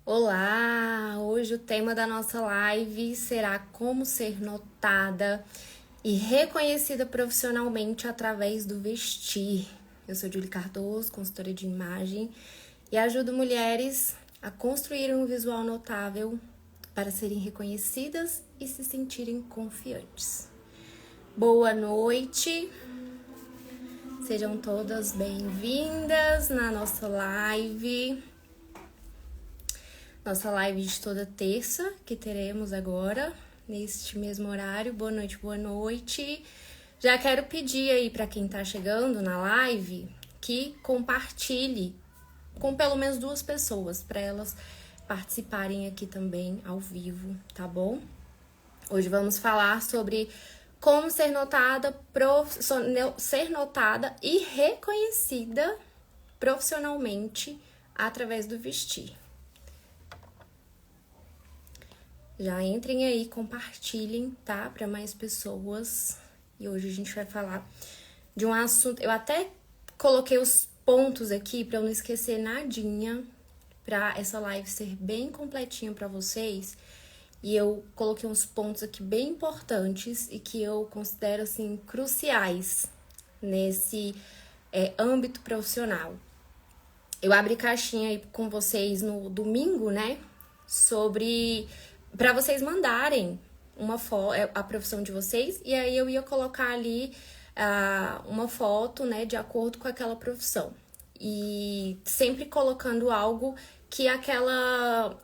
Olá! Hoje o tema da nossa live será como ser notada e reconhecida profissionalmente através do vestir. Eu sou Julie Cardoso, consultora de imagem, e ajudo mulheres a construir um visual notável para serem reconhecidas e se sentirem confiantes. Boa noite! Sejam todas bem-vindas na nossa live. Nossa live de toda terça, que teremos agora, neste mesmo horário. Boa noite, boa noite. Já quero pedir aí para quem tá chegando na live que compartilhe com pelo menos 2 pessoas, para elas participarem aqui também ao vivo, tá bom? Hoje vamos falar sobre como ser notada e reconhecida profissionalmente através do vestir. Já entrem aí, compartilhem, tá? Para mais pessoas. E hoje a gente vai falar de um assunto. Eu até coloquei os pontos aqui para eu não esquecer nadinha, para essa live ser bem completinha para vocês. E eu coloquei uns pontos aqui bem importantes e que eu considero assim cruciais nesse âmbito profissional. Eu abri caixinha aí com vocês no domingo, né? Sobre para vocês mandarem uma foto, a profissão de vocês, e aí eu ia colocar ali uma foto, né, de acordo com aquela profissão. E sempre colocando algo que aquela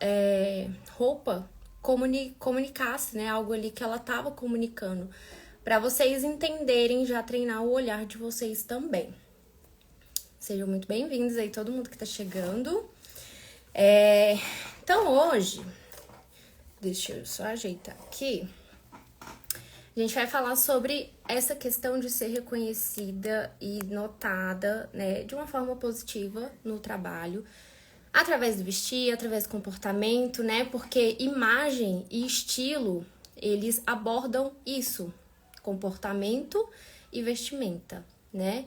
roupa comunicasse, né, algo ali que ela tava comunicando, para vocês entenderem, já treinar o olhar de vocês também. Sejam muito bem-vindos aí, todo mundo que tá chegando. Então, hoje, deixa eu só ajeitar aqui. A gente vai falar sobre essa questão de ser reconhecida e notada, né, de uma forma positiva no trabalho, através do vestir, através do comportamento, né, porque imagem e estilo, eles abordam isso, comportamento e vestimenta, né.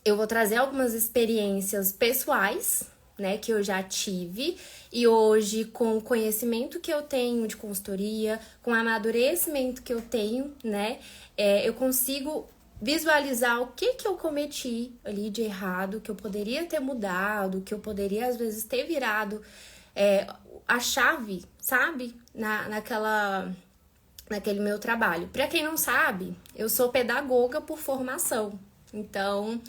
Eu vou trazer algumas experiências pessoais, né, que eu já tive, e hoje, com o conhecimento que eu tenho de consultoria, com o amadurecimento que eu tenho, né, eu consigo visualizar o que eu cometi ali de errado, que eu poderia ter mudado, que eu poderia, às vezes, ter virado a chave, sabe, naquele meu trabalho. Para quem não sabe, eu sou pedagoga por formação, então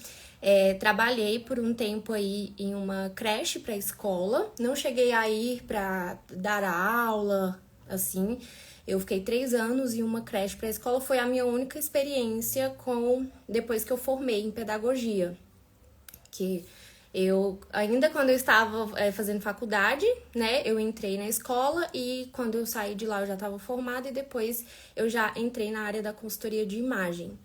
trabalhei por um tempo aí em uma creche para escola, não cheguei a ir para dar aula, assim, eu fiquei 3 anos em uma creche para escola, foi a minha única experiência depois que eu formei em pedagogia, que eu, ainda quando eu estava fazendo faculdade, né, eu entrei na escola e quando eu saí de lá eu já estava formada e depois eu já entrei na área da consultoria de imagem.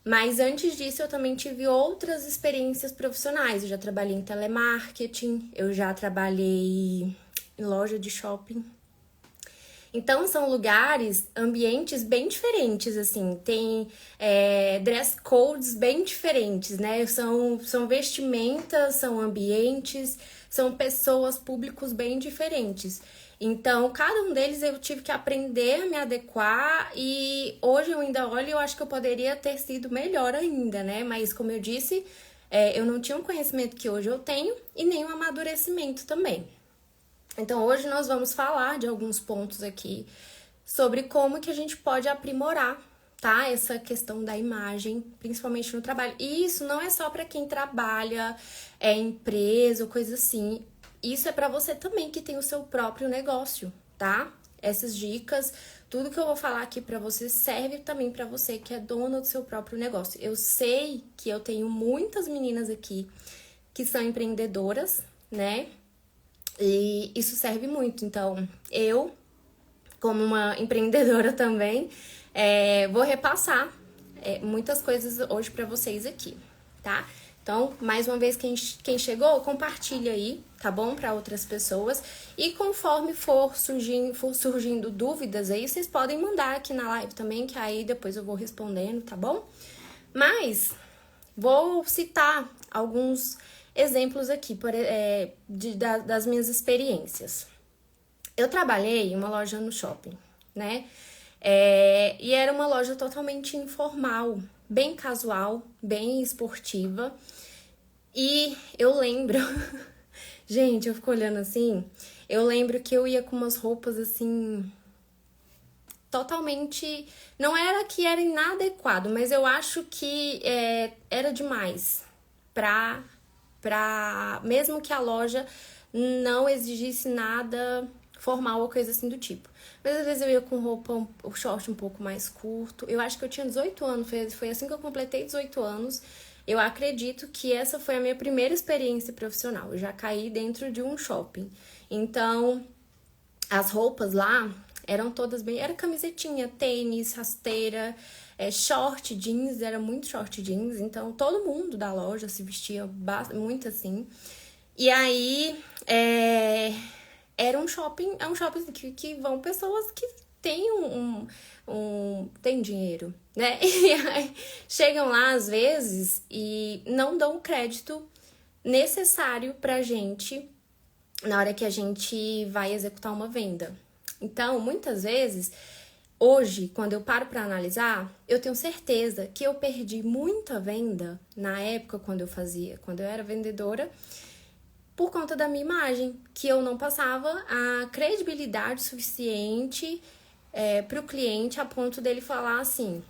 Mas antes disso eu também tive outras experiências profissionais. Eu já trabalhei em telemarketing, eu já trabalhei em loja de shopping. Então são lugares, ambientes bem diferentes, assim, tem dress codes bem diferentes, né? São vestimentas, são ambientes, são pessoas, públicos bem diferentes. Então, cada um deles eu tive que aprender a me adequar e hoje eu ainda olho e eu acho que eu poderia ter sido melhor ainda, né? Mas, como eu disse, eu não tinha o conhecimento que hoje eu tenho e nem o amadurecimento também. Então, hoje nós vamos falar de alguns pontos aqui sobre como que a gente pode aprimorar, tá? Essa questão da imagem, principalmente no trabalho. E isso não é só para quem trabalha em empresa ou coisa assim. Isso é para você também que tem o seu próprio negócio, tá? Essas dicas, tudo que eu vou falar aqui para você serve também para você que é dona do seu próprio negócio. Eu sei que eu tenho muitas meninas aqui que são empreendedoras, né? E isso serve muito. Então, eu, como uma empreendedora também, vou repassar muitas coisas hoje para vocês aqui, tá? Então, mais uma vez, quem chegou, compartilha aí, tá bom? Para outras pessoas. E conforme for surgindo dúvidas aí, vocês podem mandar aqui na live também, que aí depois eu vou respondendo, tá bom? Mas vou citar alguns exemplos aqui das minhas experiências. Eu trabalhei em uma loja no shopping, né? E era uma loja totalmente informal, bem casual, bem esportiva. E eu lembro, gente, eu fico olhando assim, eu lembro que eu ia com umas roupas assim, totalmente. Não era que era inadequado, mas eu acho que era demais mesmo que a loja não exigisse nada formal ou coisa assim do tipo. Mas às vezes eu ia com roupa, o short um pouco mais curto. Eu acho que eu tinha 18 anos, foi assim que eu completei 18 anos. Eu acredito que essa foi a minha primeira experiência profissional. Eu já caí dentro de um shopping. Então, as roupas lá eram todas bem... Era camisetinha, tênis, rasteira, short jeans, era muito short jeans. Então, todo mundo da loja se vestia muito assim. E aí, era um shopping, é um shopping que vão pessoas que têm tem dinheiro, né? E aí, chegam lá às vezes e não dão o crédito necessário pra gente na hora que a gente vai executar uma venda. Então, muitas vezes, hoje, quando eu paro para analisar, eu tenho certeza que eu perdi muita venda na época quando eu era vendedora, por conta da minha imagem, que eu não passava a credibilidade suficiente para o cliente a ponto dele falar assim: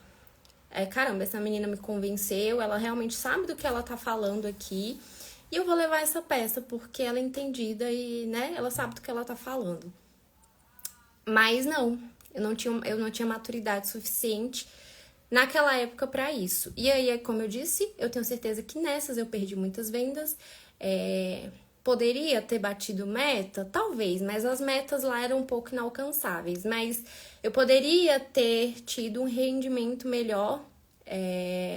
caramba, essa menina me convenceu, ela realmente sabe do que ela tá falando aqui, e eu vou levar essa peça porque ela é entendida e, né, ela sabe do que ela tá falando. Mas não, eu não tinha maturidade suficiente naquela época para isso. E aí, como eu disse, eu tenho certeza que nessas eu perdi muitas vendas. Poderia ter batido meta? Talvez, mas as metas lá eram um pouco inalcançáveis. Mas eu poderia ter tido um rendimento melhor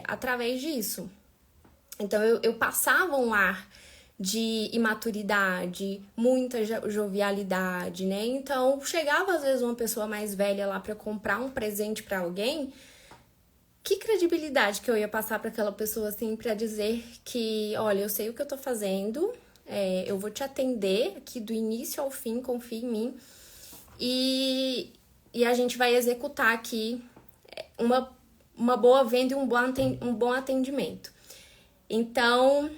através disso. Então, eu passava um ar de imaturidade, muita jovialidade, né? Então, chegava às vezes uma pessoa mais velha lá para comprar um presente para alguém, que credibilidade que eu ia passar para aquela pessoa assim para dizer que, olha, eu sei o que eu tô fazendo, eu vou te atender aqui do início ao fim, confia em mim, e a gente vai executar aqui uma boa venda e um bom atendimento. Então,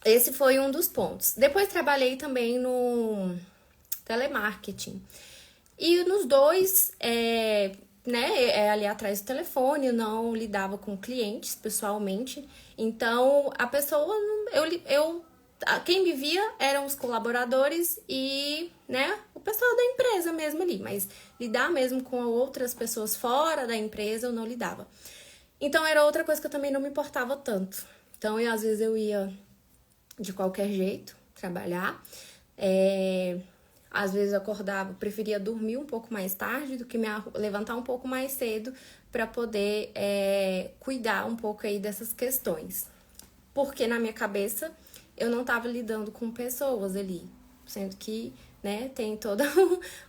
esse foi um dos pontos. Depois trabalhei também no telemarketing. E nos dois, ali atrás do telefone, eu não lidava com clientes pessoalmente. Então, a pessoa, quem me via eram os colaboradores e, né, o pessoal da empresa mesmo ali. Mas lidar mesmo com outras pessoas fora da empresa, eu não lidava. Então, era outra coisa que eu também não me importava tanto. Então, às vezes eu ia de qualquer jeito trabalhar. Às vezes eu acordava, preferia dormir um pouco mais tarde do que levantar um pouco mais cedo para poder cuidar um pouco aí dessas questões. Porque na minha cabeça eu não estava lidando com pessoas ali, sendo que, né, tem toda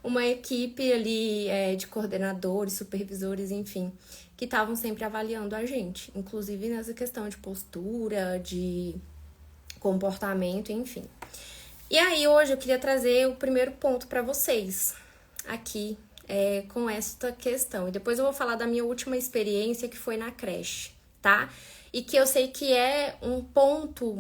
uma equipe ali de coordenadores, supervisores, enfim, que estavam sempre avaliando a gente, inclusive nessa questão de postura, de comportamento, enfim. E aí, hoje eu queria trazer o primeiro ponto para vocês aqui com esta questão. E depois eu vou falar da minha última experiência, que foi na creche, tá? E que eu sei que é um ponto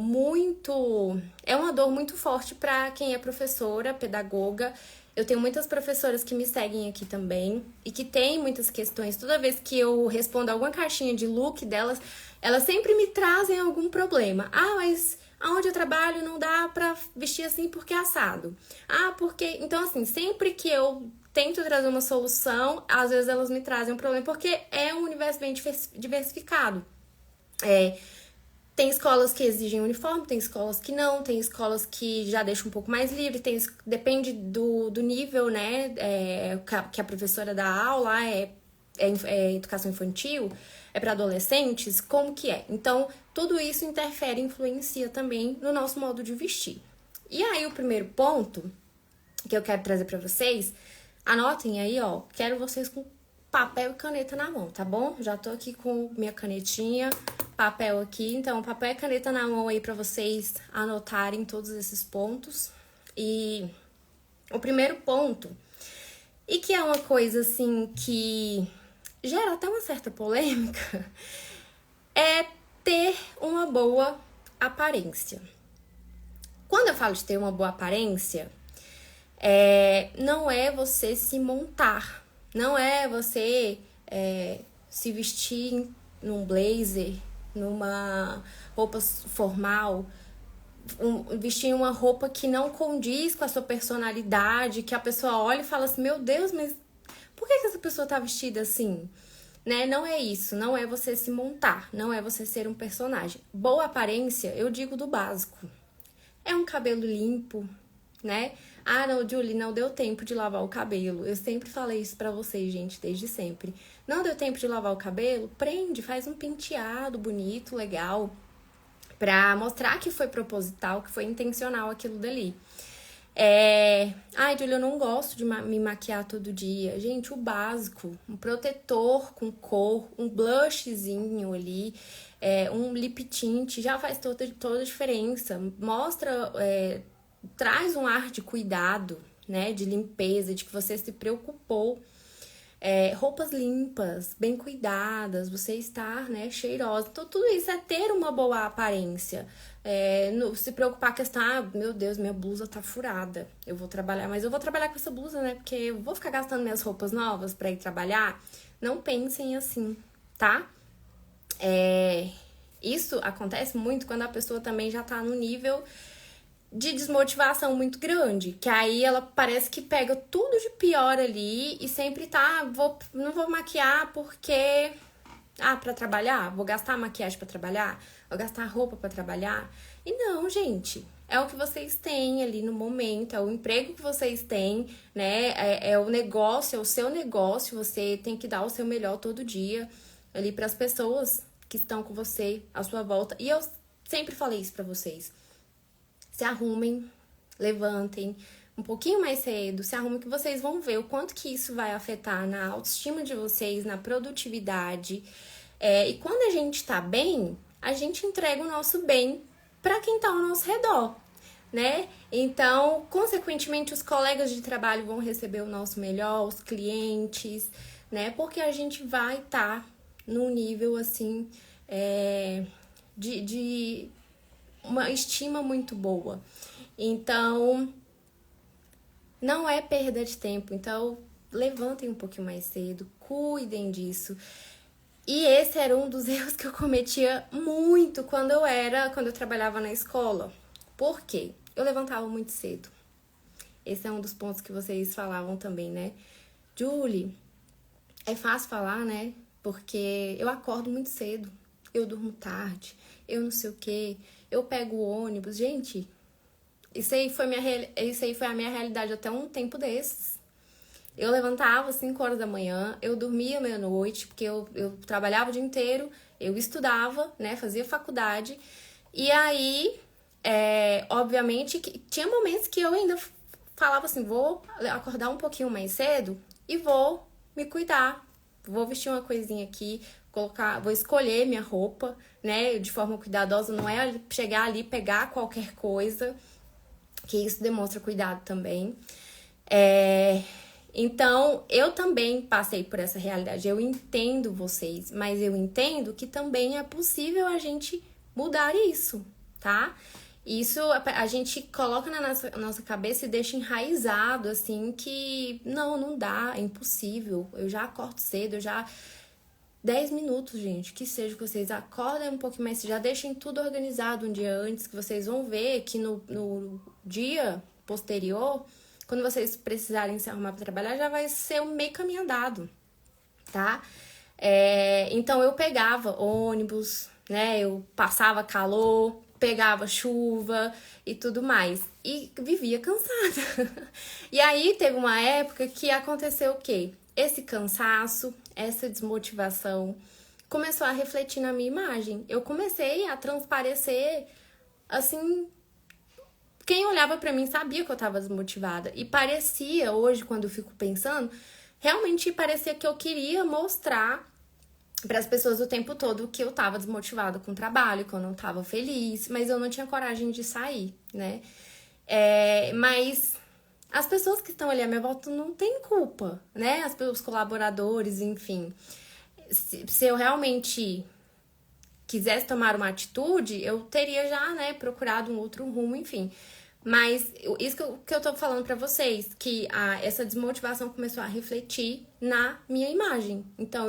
é uma dor muito forte para quem é professora, pedagoga. Eu tenho muitas professoras que me seguem aqui também e que têm muitas questões. Toda vez que eu respondo alguma caixinha de look delas, elas sempre me trazem algum problema. Ah, mas aonde eu trabalho não dá pra vestir assim porque é assado. Ah, porque... Então, assim, sempre que eu tento trazer uma solução, às vezes elas me trazem um problema, porque é um universo bem diversificado. Tem escolas que exigem uniforme, tem escolas que não, tem escolas que já deixam um pouco mais livre, depende do nível, né, que a professora dá aula, é educação infantil, é para adolescentes, como que é? Então, tudo isso interfere, influencia também no nosso modo de vestir. E aí, o primeiro ponto que eu quero trazer para vocês, anotem aí, ó, quero vocês com papel e caneta na mão, tá bom? Já tô aqui com minha canetinha, papel aqui, então papel e caneta na mão aí pra vocês anotarem todos esses pontos. E o primeiro ponto, e que é uma coisa assim que gera até uma certa polêmica, é ter uma boa aparência. Quando eu falo de ter uma boa aparência, não é você se montar, não é você se vestir num blazer, numa roupa formal, vestir uma roupa que não condiz com a sua personalidade, que a pessoa olha e fala assim, meu Deus, mas por que essa pessoa tá vestida assim? Né? Não é isso, não é você se montar, não é você ser um personagem. Boa aparência, eu digo do básico. É um cabelo limpo, né? Ah, não, Julie, não deu tempo de lavar o cabelo. Eu sempre falei isso pra vocês, gente, desde sempre. Não deu tempo de lavar o cabelo? Prende, faz um penteado bonito, legal, pra mostrar que foi proposital, que foi intencional aquilo dali. Ai, Julia, eu não gosto de me maquiar todo dia. Gente, o básico, um protetor com cor, um blushzinho ali, um lip tint, já faz toda a diferença. Mostra, traz um ar de cuidado, né, de limpeza, de que você se preocupou. Roupas limpas, bem cuidadas, você estar, né, cheirosa. Então, tudo isso é ter uma boa aparência. Se preocupar com a questão, meu Deus, minha blusa tá furada. Eu vou trabalhar, mas eu vou trabalhar com essa blusa, né? Porque eu vou ficar gastando minhas roupas novas pra ir trabalhar. Não pensem assim, tá? Isso acontece muito quando a pessoa também já tá no nível de desmotivação muito grande, que aí ela parece que pega tudo de pior ali e sempre tá, não vou maquiar porque pra trabalhar, vou gastar maquiagem pra trabalhar, vou gastar roupa pra trabalhar. E não, gente, é o que vocês têm ali no momento, é o emprego que vocês têm, né? É o negócio, é o seu negócio, você tem que dar o seu melhor todo dia ali pras pessoas que estão com você à sua volta. E eu sempre falei isso pra vocês. Se arrumem, levantem um pouquinho mais cedo, se arrumem que vocês vão ver o quanto que isso vai afetar na autoestima de vocês, na produtividade. E quando a gente tá bem, a gente entrega o nosso bem para quem tá ao nosso redor, né? Então, consequentemente, os colegas de trabalho vão receber o nosso melhor, os clientes, né? Porque a gente vai estar num nível, assim, de uma estima muito boa. Então, não é perda de tempo. Então, levantem um pouquinho mais cedo, cuidem disso. E esse era um dos erros que eu cometia muito quando eu trabalhava na escola. Por quê? Eu levantava muito cedo. Esse é um dos pontos que vocês falavam também, né? Julie, é fácil falar, né? Porque eu acordo muito cedo, eu durmo tarde, eu não sei o quê, eu pego o ônibus. Gente, isso aí foi a minha realidade até um tempo desses. Eu levantava às 5 horas da manhã, eu dormia meia-noite, porque eu trabalhava o dia inteiro, eu estudava, né, fazia faculdade. E aí, obviamente, tinha momentos que eu ainda falava assim, vou acordar um pouquinho mais cedo e vou me cuidar. Vou vestir uma coisinha aqui, vou escolher minha roupa, né, de forma cuidadosa. Não é chegar ali e pegar qualquer coisa, que isso demonstra cuidado também. Então, eu também passei por essa realidade. Eu entendo vocês, mas eu entendo que também é possível a gente mudar isso, tá? Isso a gente coloca na nossa cabeça e deixa enraizado, assim, que não dá, é impossível. Eu já acordo cedo, 10 minutos, gente, que seja que vocês acordem um pouquinho mais, já deixem tudo organizado um dia antes, que vocês vão ver que no dia posterior, quando vocês precisarem se arrumar para trabalhar, já vai ser um meio caminho andado, tá? Então, eu pegava ônibus, né? Eu passava calor, pegava chuva e tudo mais. E vivia cansada. E aí, teve uma época que aconteceu o quê? Esse cansaço, essa desmotivação começou a refletir na minha imagem. Eu comecei a transparecer, assim... Quem olhava pra mim sabia que eu tava desmotivada. E parecia, hoje, quando eu fico pensando, realmente parecia que eu queria mostrar para as pessoas o tempo todo que eu tava desmotivada com o trabalho, que eu não tava feliz, mas eu não tinha coragem de sair, né? Mas as pessoas que estão ali à minha volta não têm culpa, né? Os colaboradores, enfim. Se eu realmente quisesse tomar uma atitude, eu teria já, né, procurado um outro rumo, enfim. Mas isso que eu tô falando pra vocês, que essa desmotivação começou a refletir na minha imagem. Então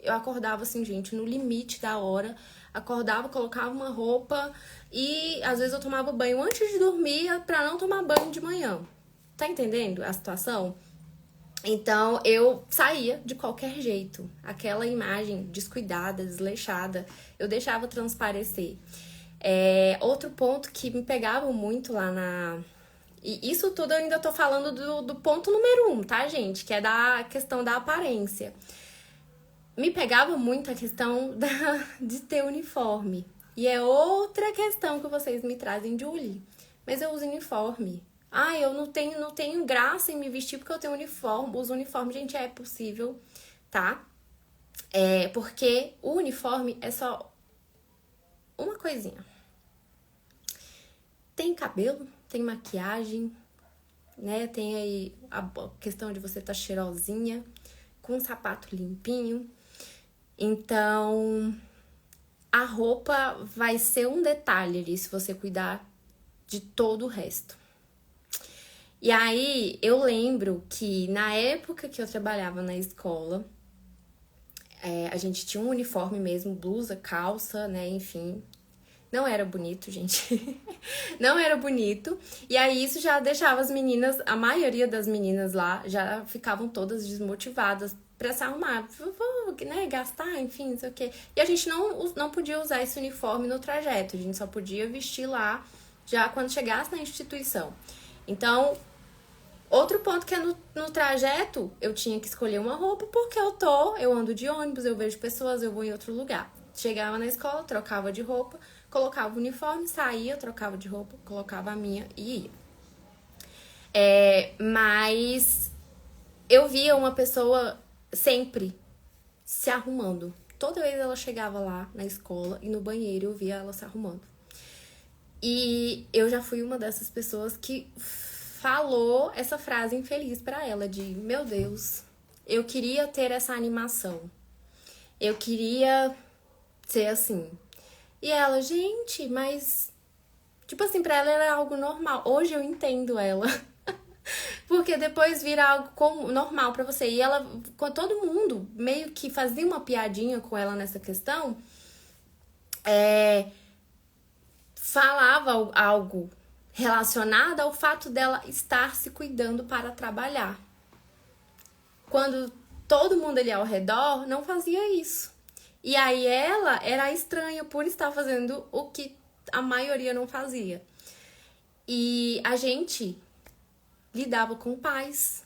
eu acordava assim, gente, no limite da hora, acordava, colocava uma roupa e às vezes eu tomava banho antes de dormir pra não tomar banho de manhã. Tá entendendo a situação? Então eu saía de qualquer jeito. Aquela imagem descuidada, desleixada, eu deixava transparecer. Outro ponto que me pegava muito lá na. E isso tudo eu ainda tô falando do ponto número 1, tá, gente? Que é da questão da aparência. Me pegava muito a questão de ter uniforme. E é outra questão que vocês me trazem, Julie. Mas eu uso uniforme. Eu não tenho graça em me vestir porque eu tenho uniforme. Uso uniforme, gente, é possível, tá? Porque o uniforme é só uma coisinha. Tem cabelo, tem maquiagem, né? Tem aí a questão de você estar cheirosinha, com um sapato limpinho. Então, a roupa vai ser um detalhe ali se você cuidar de todo o resto. E aí, eu lembro que na época que eu trabalhava na escola, a gente tinha um uniforme mesmo, blusa, calça, né, enfim. Não era bonito, gente. Não era bonito. E aí, isso já deixava as meninas, a maioria das meninas lá, já ficavam todas desmotivadas pra se arrumar, né, gastar, enfim, não sei o quê. E a gente não podia usar esse uniforme no trajeto, a gente só podia vestir lá já quando chegasse na instituição. Então, outro ponto que é no trajeto, eu tinha que escolher uma roupa porque eu ando de ônibus, eu vejo pessoas, eu vou em outro lugar. Chegava na escola, trocava de roupa, colocava o uniforme, saía, trocava de roupa, colocava a minha e ia. Mas eu via uma pessoa sempre se arrumando. Toda vez ela chegava lá na escola e no banheiro eu via ela se arrumando. E eu já fui uma dessas pessoas que falou essa frase infeliz pra ela de: meu Deus, eu queria ter essa animação. Eu queria ser assim. E ela, gente, mas tipo assim, pra ela era algo normal. Hoje eu entendo ela. Porque depois vira algo normal pra você. E ela, com todo mundo, meio que fazia uma piadinha com ela nessa questão. Falava algo relacionado ao fato dela estar se cuidando para trabalhar. Quando todo mundo ali ao redor não fazia isso. E aí ela era estranha por estar fazendo o que a maioria não fazia. E a gente lidava com pais.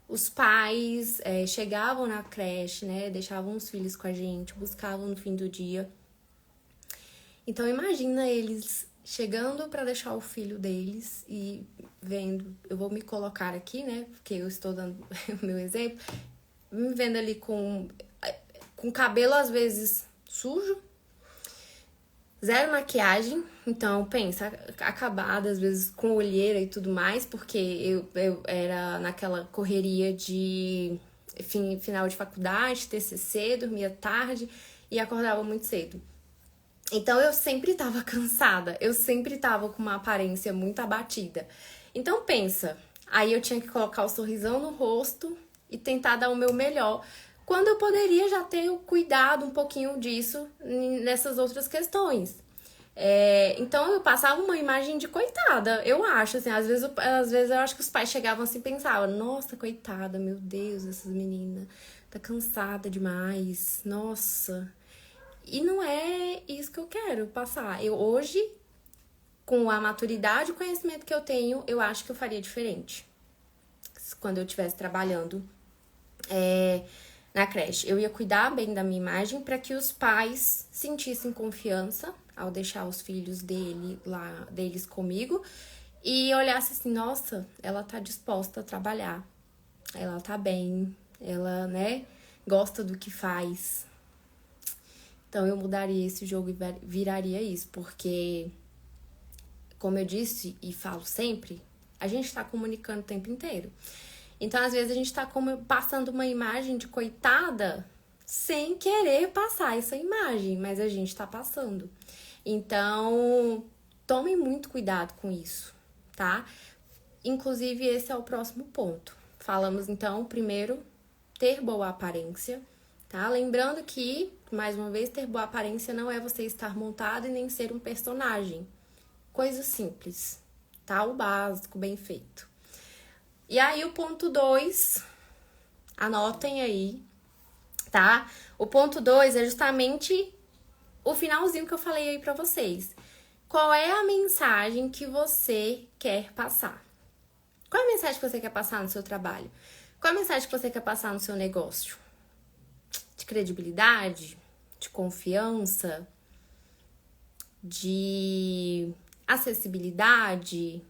Os pais chegavam na creche, né? Deixavam os filhos com a gente, buscavam no fim do dia. Então imagina eles chegando para deixar o filho deles e vendo, eu vou me colocar aqui, né? Porque eu estou dando o meu exemplo, me vendo ali com cabelo às vezes sujo, zero maquiagem, então pensa, acabada às vezes com olheira e tudo mais, porque eu era naquela correria de final de faculdade, TCC, dormia tarde e acordava muito cedo. Então eu sempre tava cansada, eu sempre tava com uma aparência muito abatida. Então pensa, aí eu tinha que colocar o sorrisão no rosto e tentar dar o meu melhor, quando eu poderia já ter cuidado um pouquinho disso nessas outras questões. Então eu passava uma imagem de coitada, eu acho, assim, às vezes eu acho que os pais chegavam assim e pensavam: nossa, coitada, meu Deus, essas meninas, tá cansada demais, nossa. E não é isso que eu quero passar. Eu hoje, com a maturidade e o conhecimento que eu tenho, eu acho que eu faria diferente. Quando eu estivesse trabalhando na creche, eu ia cuidar bem da minha imagem para que os pais sentissem confiança ao deixar os filhos deles comigo e olhasse assim: nossa, ela tá disposta a trabalhar, ela tá bem, ela, né, gosta do que faz. Então eu mudaria esse jogo e viraria isso, porque, como eu disse e falo sempre, a gente tá comunicando o tempo inteiro. Então, às vezes, a gente tá passando uma imagem de coitada sem querer passar essa imagem, mas a gente tá passando. Então, tomem muito cuidado com isso, tá? Inclusive, esse é o próximo ponto. Falamos, então, primeiro, ter boa aparência, tá? Lembrando que, mais uma vez, ter boa aparência não é você estar montado e nem ser um personagem. Coisa simples, tá? O básico, bem feito. E aí, o ponto 2, anotem aí, tá? O ponto 2 é justamente o finalzinho que eu falei aí pra vocês. Qual é a mensagem que você quer passar? Qual é a mensagem que você quer passar no seu trabalho? Qual é a mensagem que você quer passar no seu negócio? De credibilidade? De confiança? De acessibilidade?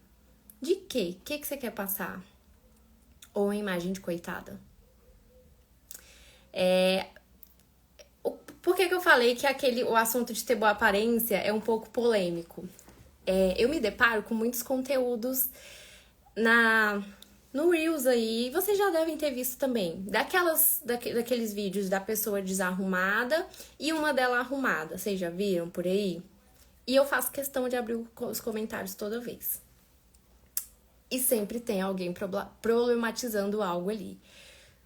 De quê? O que você quer passar? Ou uma imagem de coitada? Por que eu falei que o assunto de ter boa aparência é um pouco polêmico? Eu me deparo com muitos conteúdos no Reels aí, vocês já devem ter visto também, daqueles vídeos da pessoa desarrumada e uma dela arrumada, vocês já viram por aí? E eu faço questão de abrir os comentários toda vez. E sempre tem alguém problematizando algo ali.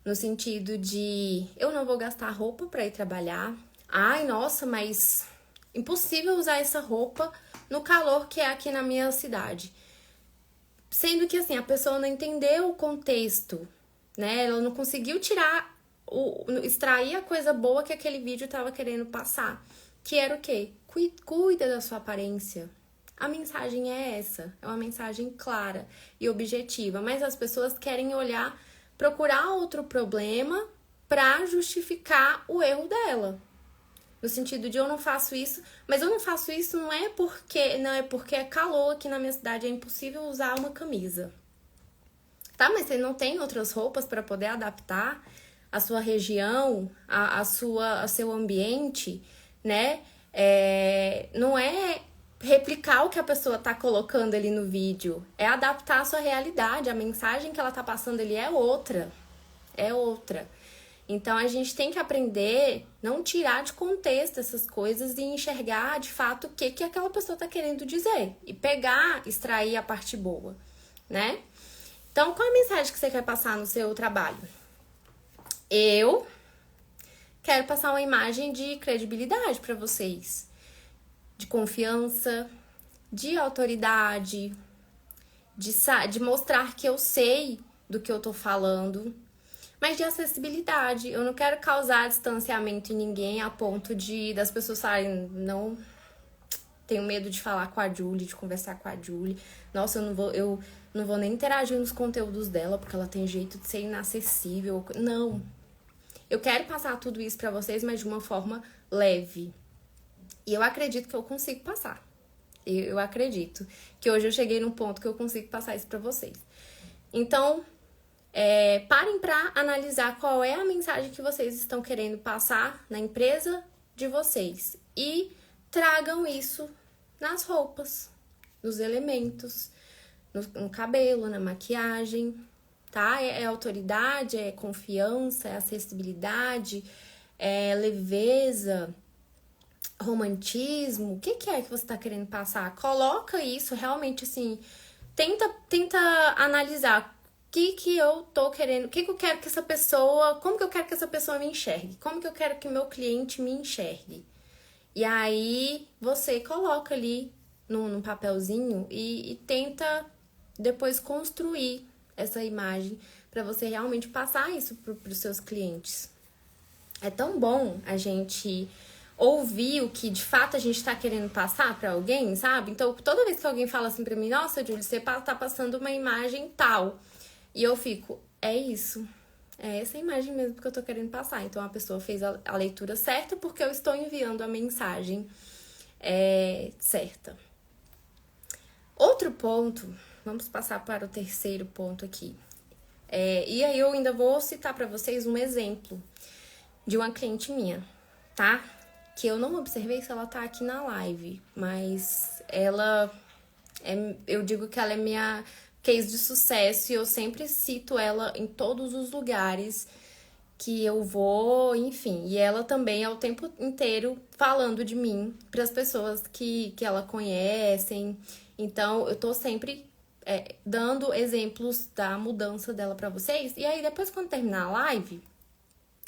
No sentido de, eu não vou gastar roupa pra ir trabalhar. Ai, nossa, mas impossível usar essa roupa no calor que é aqui na minha cidade. Sendo que, assim, a pessoa não entendeu o contexto, né? Ela não conseguiu extrair a coisa boa que aquele vídeo estava querendo passar. Que era o quê? Cuida da sua aparência. A mensagem é essa. É uma mensagem clara e objetiva. Mas as pessoas querem procurar outro problema para justificar o erro dela. No sentido de eu não faço isso, mas eu não faço isso não é porque é calor aqui na minha cidade, é impossível usar uma camisa. Tá, mas você não tem outras roupas para poder adaptar a sua região, a seu ambiente, né? Não é replicar o que a pessoa tá colocando ali no vídeo, é adaptar a sua realidade, a mensagem que ela tá passando ali é outra. É outra. Então, a gente tem que aprender, não tirar de contexto essas coisas e enxergar, de fato, o que aquela pessoa está querendo dizer. E extrair a parte boa, né? Então, qual é a mensagem que você quer passar no seu trabalho? Eu quero passar uma imagem de credibilidade para vocês. De confiança, de autoridade, de mostrar que eu sei do que eu tô falando, mas de acessibilidade. Eu não quero causar distanciamento em ninguém a ponto das pessoas falarem, não, tenho medo de falar com a Julie, de conversar com a Julie. Nossa, eu não vou nem interagir nos conteúdos dela, porque ela tem jeito de ser inacessível. Não. Eu quero passar tudo isso pra vocês, mas de uma forma leve. E eu acredito que eu consigo passar. Eu acredito que hoje eu cheguei num ponto que eu consigo passar isso pra vocês. Então, parem para analisar qual é a mensagem que vocês estão querendo passar na empresa de vocês e tragam isso nas roupas, nos elementos, no cabelo, na maquiagem, tá? É autoridade, é confiança, é acessibilidade, é leveza, romantismo. O que é que você tá querendo passar? Coloca isso realmente assim, tenta analisar o que eu tô querendo, o que eu quero que essa pessoa, como que eu quero que essa pessoa me enxergue, como que eu quero que meu cliente me enxergue. E aí você coloca ali num papelzinho e tenta depois construir essa imagem para você realmente passar isso para os seus clientes. É tão bom a gente ouvir o que de fato a gente tá querendo passar para alguém, sabe? Então, toda vez que alguém fala assim para mim, nossa, Julie, você tá passando uma imagem tal. E eu fico, é isso. É essa imagem mesmo que eu tô querendo passar. Então, a pessoa fez a leitura certa porque eu estou enviando a mensagem certa. Outro ponto, vamos passar para o terceiro ponto aqui. E aí eu ainda vou citar para vocês um exemplo de uma cliente minha, tá? Que eu não observei se ela tá aqui na live, mas ela eu digo que ela é minha case de sucesso e eu sempre cito ela em todos os lugares que eu vou, enfim. E ela também é o tempo inteiro falando de mim para as pessoas que ela conhecem. Então, eu tô sempre dando exemplos da mudança dela para vocês. E aí, depois, quando terminar a live,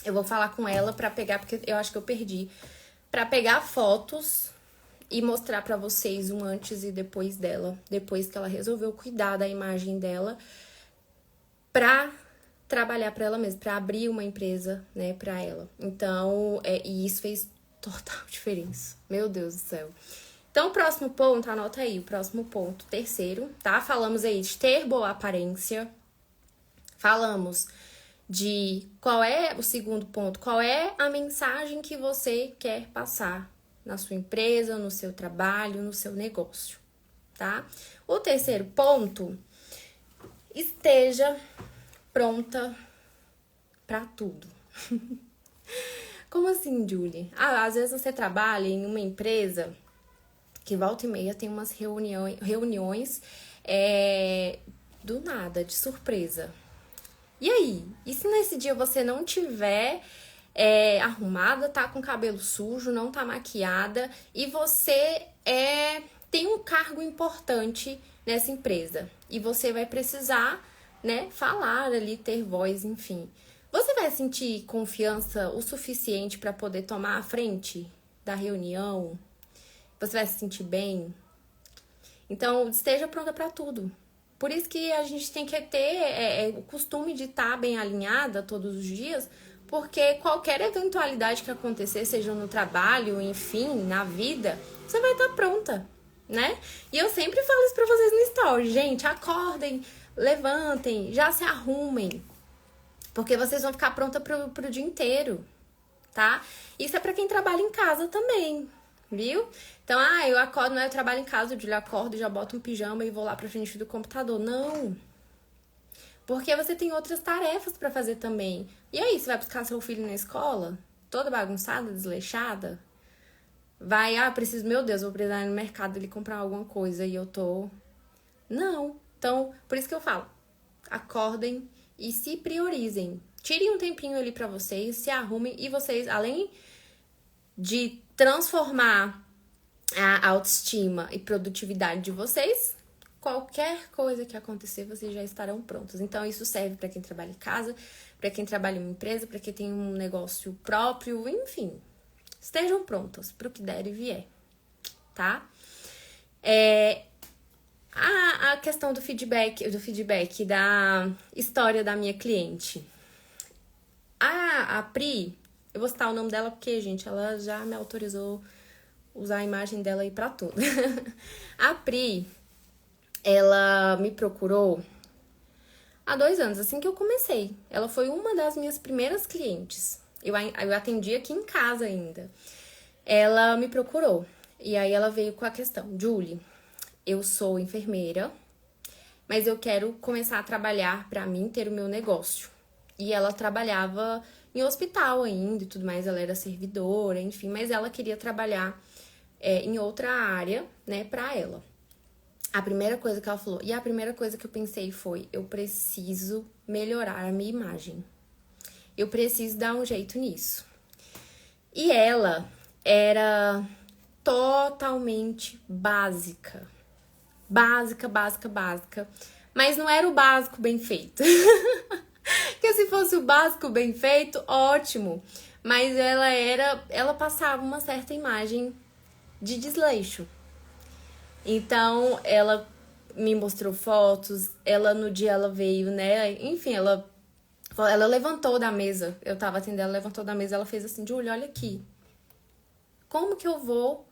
eu vou falar com ela para pegar, porque eu acho que eu perdi, para pegar fotos e mostrar pra vocês um antes e depois dela, depois que ela resolveu cuidar da imagem dela pra trabalhar pra ela mesma, pra abrir uma empresa, né, pra ela. Então, e isso fez total diferença. Meu Deus do céu. Então, o próximo ponto, anota aí, o próximo ponto, terceiro, tá? Falamos aí de ter boa aparência. Falamos de qual é o segundo ponto, qual é a mensagem que você quer passar na sua empresa, no seu trabalho, no seu negócio, tá? O terceiro ponto, esteja pronta para tudo. Como assim, Julie? Às vezes você trabalha em uma empresa que volta e meia tem umas reuniões do nada, de surpresa. E aí? E se nesse dia você não tiver arrumada, tá com cabelo sujo, não tá maquiada e você tem um cargo importante nessa empresa e você vai precisar, né, falar ali, ter voz, enfim. Você vai sentir confiança o suficiente para poder tomar a frente da reunião? Você vai se sentir bem? Então, esteja pronta para tudo. Por isso que a gente tem que ter o costume de estar bem alinhada todos os dias, porque qualquer eventualidade que acontecer, seja no trabalho, enfim, na vida, você vai estar pronta, né? E eu sempre falo isso pra vocês no story. Gente, acordem, levantem, já se arrumem, porque vocês vão ficar pronta pro dia inteiro, tá? Isso é pra quem trabalha em casa também, viu? Então, eu acordo, eu trabalho em casa, eu acordo, já boto um pijama e vou lá pra frente do computador. Não! Porque você tem outras tarefas pra fazer também. E aí, você vai buscar seu filho na escola? Toda bagunçada, desleixada? Vai, preciso, meu Deus, vou precisar ir no mercado ali comprar alguma coisa e eu tô... Não! Então, por isso que eu falo, acordem e se priorizem. Tirem um tempinho ali pra vocês, se arrumem e vocês, além de transformar a autoestima e produtividade de vocês, qualquer coisa que acontecer, vocês já estarão prontos. Então, isso serve para quem trabalha em casa, para quem trabalha em uma empresa, para quem tem um negócio próprio, enfim. Estejam prontos para o que der e vier, tá? A questão do feedback, da história da minha cliente. A Pri, eu vou citar o nome dela porque, gente, ela já me autorizou usar a imagem dela aí pra tudo. A Pri, ela me procurou há 2 anos, assim que eu comecei. Ela foi uma das minhas primeiras clientes. Eu atendi aqui em casa ainda. Ela me procurou. E aí ela veio com a questão: Julie, eu sou enfermeira, mas eu quero começar a trabalhar pra mim, ter o meu negócio. E ela trabalhava em hospital ainda e tudo mais, ela era servidora, enfim, mas ela queria trabalhar em outra área, né, pra ela. A primeira coisa que ela falou, e a primeira coisa que eu pensei foi: eu preciso melhorar a minha imagem. Eu preciso dar um jeito nisso. E ela era totalmente básica. Básica. Mas não era o básico bem feito. Porque se fosse o básico bem feito, ótimo. Mas ela passava uma certa imagem de desleixo. Então, ela me mostrou fotos, no dia ela veio, né? Enfim, ela levantou da mesa. Eu tava atendendo, ela levantou da mesa, ela fez assim: Julia, olha aqui. Como que eu vou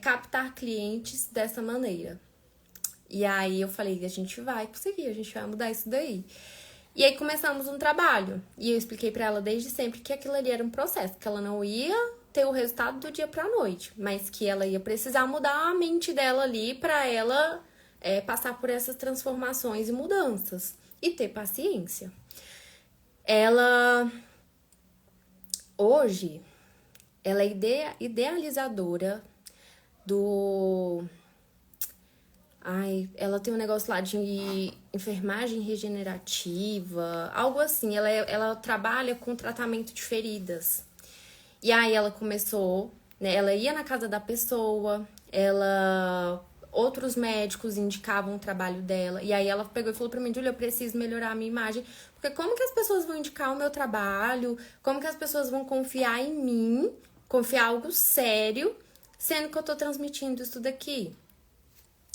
captar clientes dessa maneira? E aí eu falei: a gente vai conseguir, a gente vai mudar isso daí. E aí começamos um trabalho. E eu expliquei pra ela desde sempre que aquilo ali era um processo, que ela não ia ter o resultado do dia pra noite, mas que ela ia precisar mudar a mente dela ali pra ela passar por essas transformações e mudanças. E ter paciência. Ela Hoje, ela é idealizadora do... Ai, ela tem um negócio lá de enfermagem regenerativa, algo assim. Ela trabalha com tratamento de feridas. E aí ela começou, né? Ela ia na casa da pessoa, outros médicos indicavam o trabalho dela. E aí ela pegou e falou pra mim, Júlia, eu preciso melhorar a minha imagem. Porque como que as pessoas vão indicar o meu trabalho? Como que as pessoas vão confiar em mim? Confiar algo sério, sendo que eu tô transmitindo isso daqui?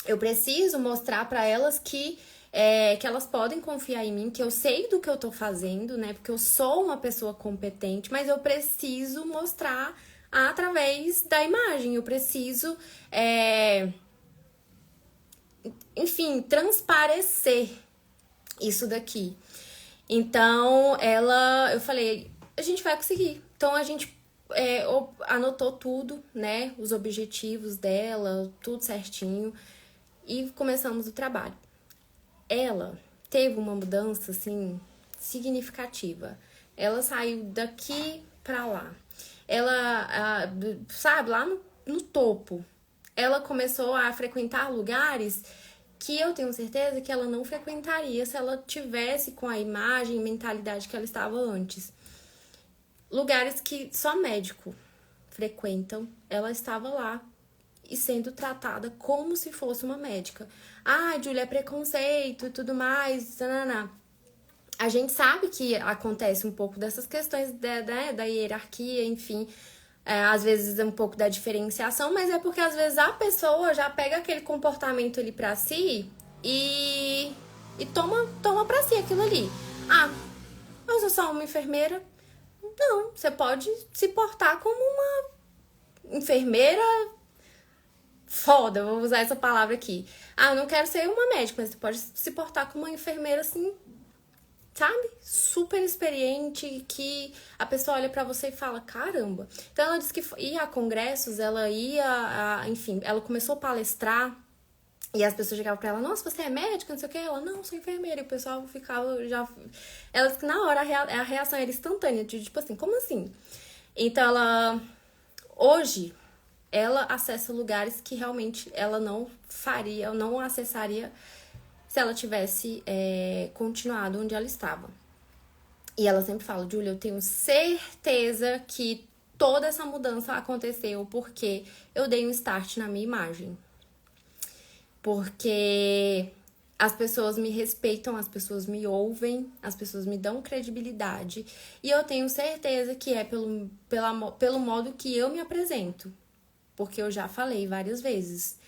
Eu preciso mostrar pra elas que elas podem confiar em mim, que eu sei do que eu tô fazendo, né? Porque eu sou uma pessoa competente, mas eu preciso mostrar através da imagem. Eu preciso, enfim, transparecer isso daqui. Então, eu falei, a gente vai conseguir. Então, a gente anotou tudo, né? Os objetivos dela, tudo certinho. E começamos o trabalho. Ela teve uma mudança, assim, significativa. Ela saiu daqui pra lá. Ela, sabe, lá no topo. Ela começou a frequentar lugares que eu tenho certeza que ela não frequentaria se ela tivesse com a imagem e mentalidade que ela estava antes. Lugares que só médico frequentam, ela estava lá e sendo tratada como se fosse uma médica. Ah, Júlia, é preconceito e tudo mais. Nanana. A gente sabe que acontece um pouco dessas questões da hierarquia, enfim. Às vezes é um pouco da diferenciação, mas é porque às vezes a pessoa já pega aquele comportamento ali pra si e toma pra si aquilo ali. Ah, eu sou só uma enfermeira. Não, você pode se portar como uma enfermeira foda, vou usar essa palavra aqui. Ah, eu não quero ser uma médica, mas você pode se portar como uma enfermeira assim, sabe? Super experiente, que a pessoa olha pra você e fala, caramba. Então ela disse que ia a congressos, ela enfim, ela começou a palestrar e as pessoas chegavam pra ela, nossa, você é médica, não sei o que. Ela, não, sou enfermeira. E o pessoal ficava já... Ela disse que na hora a reação era instantânea, de tipo assim, como assim? Então hoje, ela acessa lugares que realmente ela não faria, não acessaria se ela tivesse continuado onde ela estava. E ela sempre fala, Júlia, eu tenho certeza que toda essa mudança aconteceu porque eu dei um start na minha imagem. Porque as pessoas me respeitam, as pessoas me ouvem, as pessoas me dão credibilidade. E eu tenho certeza que é pelo modo que eu me apresento. Porque eu já falei várias vezes.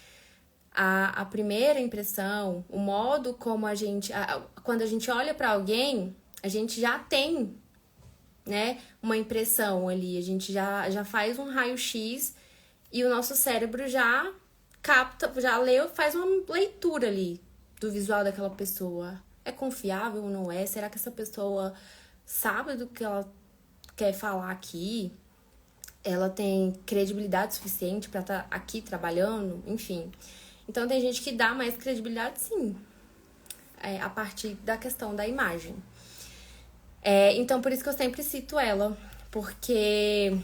A primeira impressão, o modo como quando a gente olha para alguém, a gente já tem, né, uma impressão ali. A gente já faz um raio-x e o nosso cérebro já capta, já leu, faz uma leitura ali do visual daquela pessoa. É confiável ou não é? Será que essa pessoa sabe do que ela quer falar aqui? Ela tem credibilidade suficiente para estar aqui trabalhando? Enfim. Então, tem gente que dá mais credibilidade, sim, a partir da questão da imagem. Então, por isso que eu sempre cito ela, porque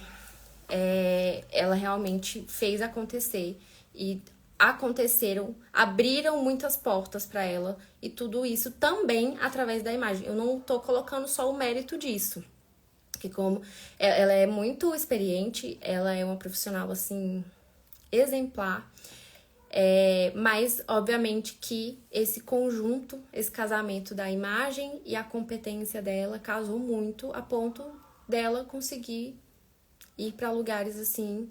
ela realmente fez acontecer e abriram muitas portas para ela e tudo isso também através da imagem. Eu não tô colocando só o mérito disso, que como ela é muito experiente, ela é uma profissional assim exemplar, mas obviamente que esse conjunto, esse casamento da imagem e a competência dela casou muito a ponto dela conseguir ir para lugares assim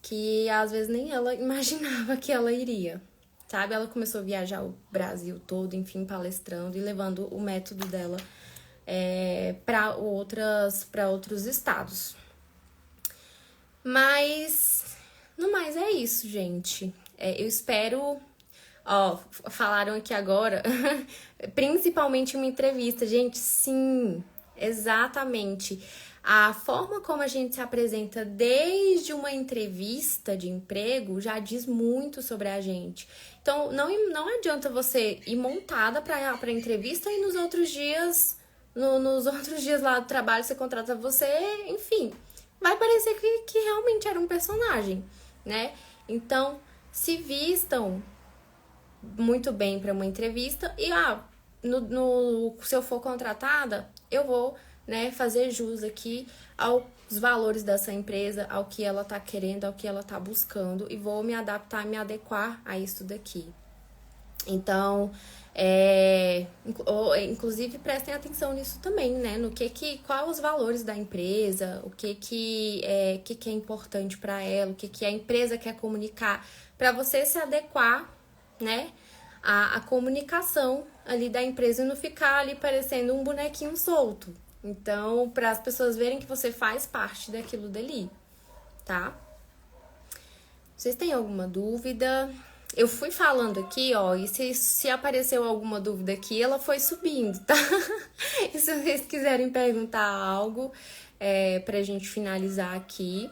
que às vezes nem ela imaginava que ela iria, sabe? Ela começou a viajar o Brasil todo, enfim, palestrando e levando o método dela para outros estados. Mas, no mais, é isso, gente. Eu espero... Ó, falaram aqui agora, principalmente uma entrevista. Gente, sim, exatamente. A forma como a gente se apresenta desde uma entrevista de emprego já diz muito sobre a gente. Então, não adianta você ir montada para a entrevista e nos outros dias nos outros dias lá do trabalho você contrata você, enfim, vai parecer que realmente era um personagem, né? Então, se vistam muito bem para uma entrevista e se eu for contratada, eu vou, né, fazer jus aqui aos valores dessa empresa, ao que ela tá querendo, ao que ela tá buscando e vou me adaptar, me adequar a isso daqui. Então, inclusive prestem atenção nisso também, né? No quais os valores da empresa, o que é importante para ela, o que a empresa quer comunicar, para você se adequar, né? A comunicação ali da empresa e não ficar ali parecendo um bonequinho solto. Então, para as pessoas verem que você faz parte daquilo dali, tá? Vocês têm alguma dúvida? Eu fui falando aqui, ó, e se apareceu alguma dúvida aqui, ela foi subindo, tá? E se vocês quiserem perguntar algo pra gente finalizar aqui,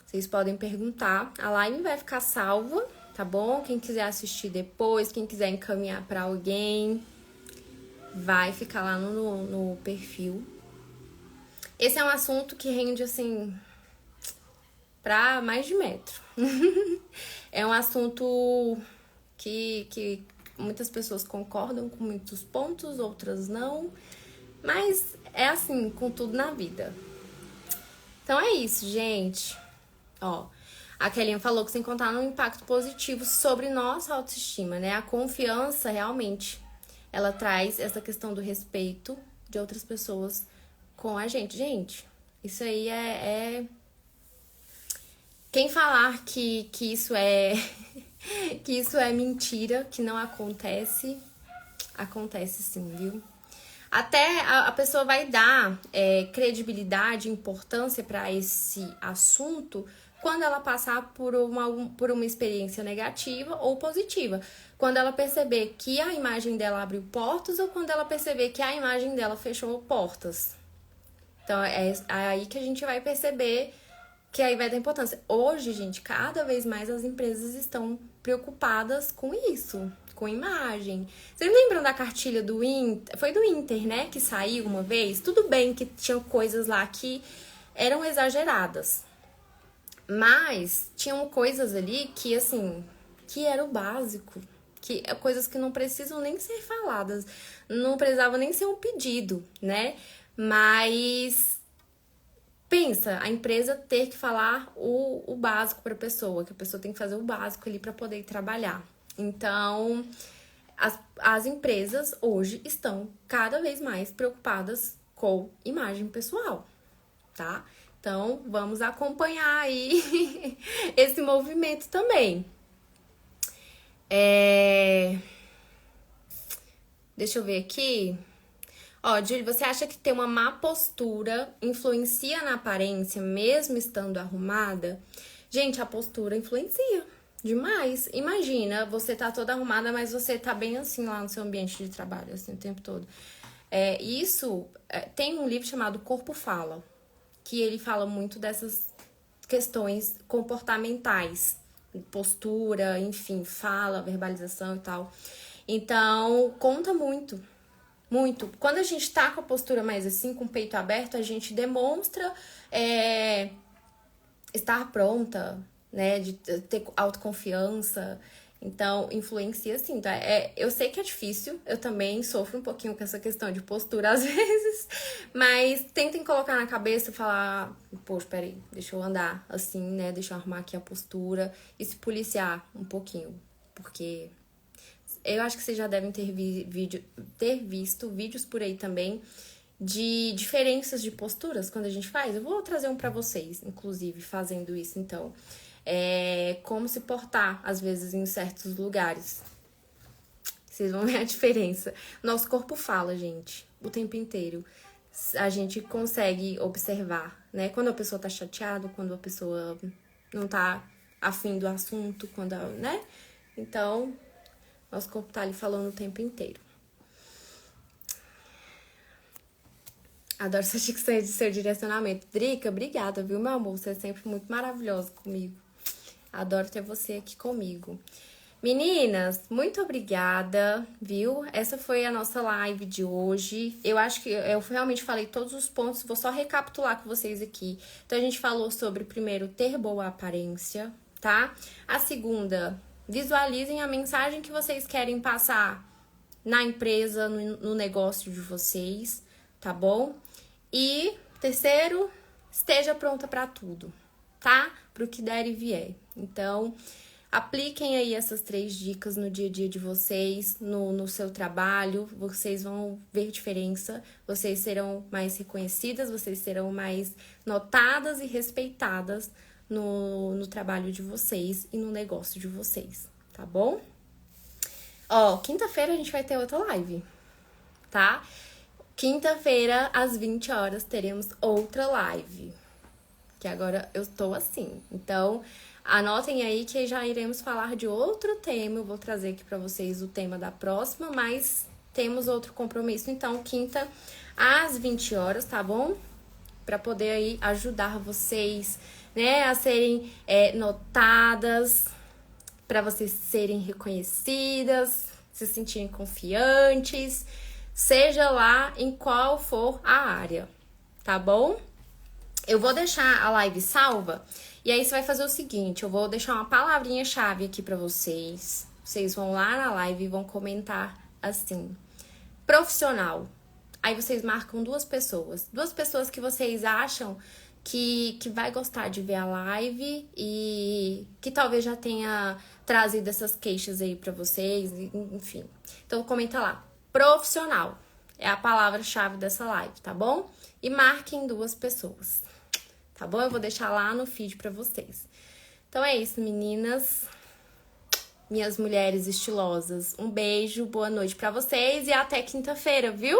vocês podem perguntar. A live vai ficar salva, tá bom? Quem quiser assistir depois, quem quiser encaminhar pra alguém, vai ficar lá no perfil. Esse é um assunto que rende, assim, pra mais de metro. É um assunto que muitas pessoas concordam com muitos pontos, outras não. Mas é assim, com tudo na vida. Então é isso, gente. Ó, a Kelinha falou que sem contar no impacto positivo sobre nossa autoestima, né? A confiança, realmente, ela traz essa questão do respeito de outras pessoas com a gente. Gente, isso aí Quem falar que isso é que isso é mentira, que não acontece, acontece sim, viu? Até a pessoa vai dar credibilidade, importância para esse assunto quando ela passar por uma experiência negativa ou positiva. Quando ela perceber que a imagem dela abriu portas ou quando ela perceber que a imagem dela fechou portas. Então, é aí que a gente vai perceber que aí vai dar importância. Hoje, gente, cada vez mais as empresas estão preocupadas com isso, com imagem. Vocês lembram da cartilha do Inter? Foi do Inter, né? Que saiu uma vez. Tudo bem que tinham coisas lá que eram exageradas. Mas tinham coisas ali que, assim, que era o básico. Que coisas que não precisam nem ser faladas. Não precisava nem ser um pedido, né? Mas pensa, a empresa ter que falar o básico para a pessoa, que a pessoa tem que fazer o básico ali para poder trabalhar. Então, as empresas hoje estão cada vez mais preocupadas com imagem pessoal, tá? Então, vamos acompanhar aí esse movimento também. Deixa eu ver aqui. Ó, Julie, você acha que ter uma má postura influencia na aparência, mesmo estando arrumada? Gente, a postura influencia demais. Imagina, você tá toda arrumada, mas você tá bem assim lá no seu ambiente de trabalho, assim, o tempo todo. Tem um livro chamado Corpo Fala, que ele fala muito dessas questões comportamentais, postura, enfim, fala, verbalização e tal. Então, conta muito. Muito. Quando a gente tá com a postura mais assim, com o peito aberto, a gente demonstra estar pronta, né? De ter autoconfiança. Então, influencia sim. Então, eu sei que é difícil, eu também sofro um pouquinho com essa questão de postura às vezes, mas tentem colocar na cabeça e falar, poxa, peraí, deixa eu andar assim, né? Deixa eu arrumar aqui a postura e se policiar um pouquinho, porque eu acho que vocês já devem ter visto vídeos por aí também de diferenças de posturas quando a gente faz. Eu vou trazer um pra vocês, inclusive, fazendo isso, então. Como se portar, às vezes, em certos lugares. Vocês vão ver a diferença. Nosso corpo fala, gente, o tempo inteiro. A gente consegue observar, né? Quando a pessoa tá chateada, quando a pessoa não tá afim do assunto, né? Então, nosso corpo tá ali falando o tempo inteiro. Adoro essa dicção de seu direcionamento. Drica, obrigada, viu, meu amor? Você é sempre muito maravilhosa comigo. Adoro ter você aqui comigo. Meninas, muito obrigada, viu? Essa foi a nossa live de hoje. Eu acho que eu realmente falei todos os pontos, vou só recapitular com vocês aqui. Então, a gente falou sobre, primeiro, ter boa aparência, tá? A segunda, visualizem a mensagem que vocês querem passar na empresa, no negócio de vocês, tá bom? E terceiro, esteja pronta para tudo, tá? Pro que der e vier. Então, apliquem aí essas 3 dicas no dia a dia de vocês, no seu trabalho, vocês vão ver diferença, vocês serão mais reconhecidas, vocês serão mais notadas e respeitadas no trabalho de vocês e no negócio de vocês, tá bom? Ó, quinta-feira a gente vai ter outra live, tá? Quinta-feira, às 20 horas, teremos outra live. Que agora eu tô assim. Então, anotem aí que já iremos falar de outro tema. Eu vou trazer aqui pra vocês o tema da próxima, mas temos outro compromisso. Então, quinta, às 20 horas, tá bom? Pra poder aí ajudar vocês, né, a serem notadas, para vocês serem reconhecidas, se sentirem confiantes, seja lá em qual for a área, tá bom? Eu vou deixar a live salva e aí você vai fazer o seguinte, eu vou deixar uma palavrinha-chave aqui para vocês. Vocês vão lá na live e vão comentar assim: profissional. Aí vocês marcam 2 pessoas que vocês acham que vai gostar de ver a live e que talvez já tenha trazido essas queixas aí pra vocês, enfim. Então comenta lá, profissional é a palavra-chave dessa live, tá bom? E marquem 2 pessoas, tá bom? Eu vou deixar lá no feed pra vocês. Então é isso, meninas, minhas mulheres estilosas. Um beijo, boa noite pra vocês e até quinta-feira, viu?